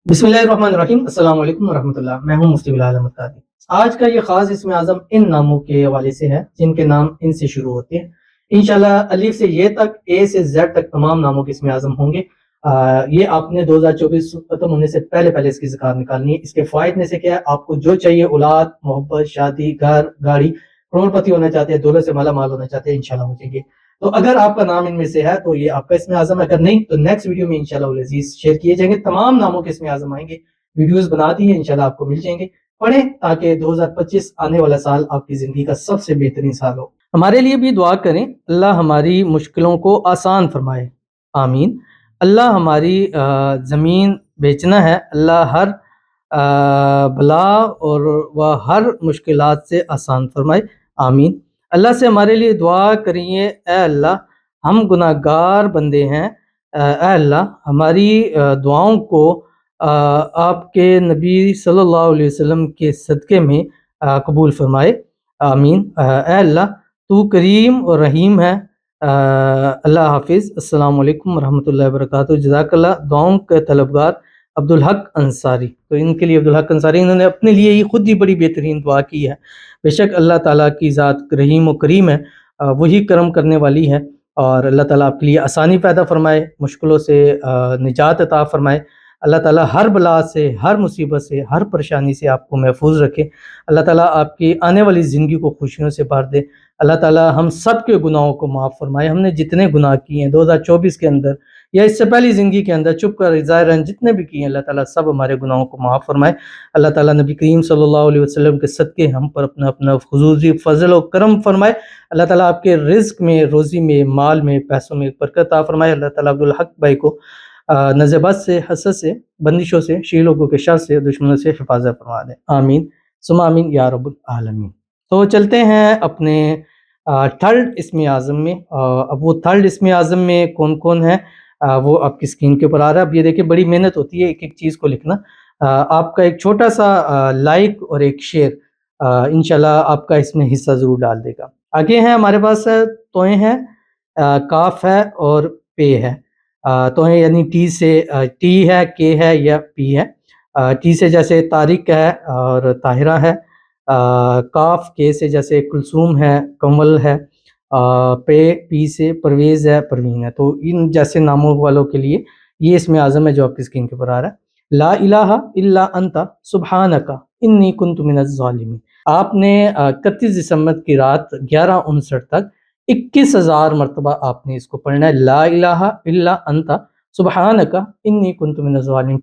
बिस्मिल्लाहिर्रहमानिर्रहीम अस्सलाम वालेकुम वरहमतुल्लाह। मैं हूं मुफ्ती बिलाल अहमद कादरी। आज का ये खास इसमें आज़म इन नामों के हवाले से है जिनके नाम इन से शुरू होते हैं। इंशाल्लाह अलिफ से ये तक, ए से जेड तक तमाम नामों के इसमें आज़म होंगे। ये आपने 2024 खत्म होने से पहले पहले इसकी ज़कात निकालनी है। इसके फ़ायदे में से क्या है, आपको जो चाहिए औलाद, मोहब्बत, शादी, घर, गाड़ी, करोड़पति होना चाहते हैं, दौलत से माला माल होना चाहते हैं, इंशाल्लाह हो जाएंगे। तो अगर आपका नाम इनमें से है तो ये आपका इसमें आज़म है, अगर नहीं तो नेक्स्ट वीडियो में इंशाल्लाह अज़ीज शेयर किए जाएंगे। तमाम नामों के इसमें आज़म आएंगे, वीडियोस बना दी है, इंशाल्लाह आपको मिल जाएंगे। पढ़ें ताकि 2025 आने वाला साल आपकी ज़िंदगी का सबसे बेहतरीन साल हो। हमारे लिए भी दुआ करें, अल्लाह हमारी मुश्किलों को आसान फरमाए, आमीन। अल्लाह हमारी ज़मीन बेचना है, अल्लाह हर बला और वह हर मुश्किलात से आसान फरमाए, आमीन। अल्लाह से हमारे लिए दुआ करिए, ए अल्लाह हम गुनाहगार बंदे हैं, ए अल्लाह हमारी दुआओं को आपके नबी सल्लल्लाहु अलैहि वसल्लम के सदक़े में कबूल फरमाए, आमीन। ए अल्लाह तू करीम और रहीम है। अल्लाह हाफिज़। अस्सलाम वालेकुम रहमतुल्लाहि व बरकातहू। जज़ाकल्लाह। दुआओं के तलबगार अब्दुल हक अंसारी। तो इनके लिए अब्दुल हक अंसारी, इन्होंने अपने लिए ही खुद ही बड़ी बेहतरीन दुआ की है। बेशक अल्लाह ताला की ज़ात रहीम व करीम है, वही करम करने वाली है। और अल्लाह ताला आपके लिए आसानी पैदा फरमाए, मुश्किलों से निजात अता फरमाए। अल्लाह ताला हर बला से, हर मुसीबत से, हर परेशानी से आपको महफूज रखे। अल्लाह ताला आपकी आने वाली ज़िंदगी को खुशियों से भर दे। अल्लाह ताला हम सब के गुनाहों को माफ़ फरमाए। हमने जितने गुनाह किए हैं 2024 के अंदर या इससे पहली ज़िंदगी के अंदर छुप कर ज़ाहिरन जितने भी किए हैं, अल्लाह ताला सब हमारे गुनाहों को माफ़ फरमाए। अल्लाह ताला नबी करीम सल्लल्लाहु अलैहि वसल्लम के सदक़े हम पर अपना अपना खुसूसी फ़ज़ल और करम फरमाए। अल्लाह ताला आपके रिज़्क़ में, रोज़ी में, माल में, पैसों में बरकत अता फरमाए। अल्लाह ताला अब्दुल हक भाई को नज़र से, हसद से, बंदिशों से, शी लोगों के शर से, दुश्मनों से हिफाज़त फरमा दे, आमीन सुम्मा आमीन या रब्बुल आलमीन। तो चलते हैं अपने थर्ड इसमें आज़म में। अब वो थर्ड इसमें आज़म में कौन कौन है वो आपकी स्क्रीन के ऊपर आ रहा है। अब ये देखिए, बड़ी मेहनत होती है एक एक चीज़ को लिखना। आपका एक छोटा सा लाइक और एक शेयर इंशाल्लाह आपका इसमें हिस्सा ज़रूर डाल देगा। आगे है हमारे पास तोएं हैं, काफ है और पे है। तोएं यानी टी से टी है, के है या पी है। टी से जैसे तारिक है और ताहिरा है। काफ के से जैसे कुलसूम है, कमल है। पे पी से परवेज़ है, परवीन है। तो इन जैसे नामों वालों के लिए ये इसमें आज़म है जो आपकी स्क्रीन के ऊपर आ रहा है। ला इलाहा इल्ला अंता सुब्हानका इन्नी कुन्तु मिनज़ ज़ालिमीन। आपने 31 दिसंबर की रात 11:59 तक 21,000 मरतबा आपने इसको पढ़ना है। ला इलाहा इल्ला अंता सुब्हानका इन्नी कुन्तु मिनज़ ज़ालिमीन।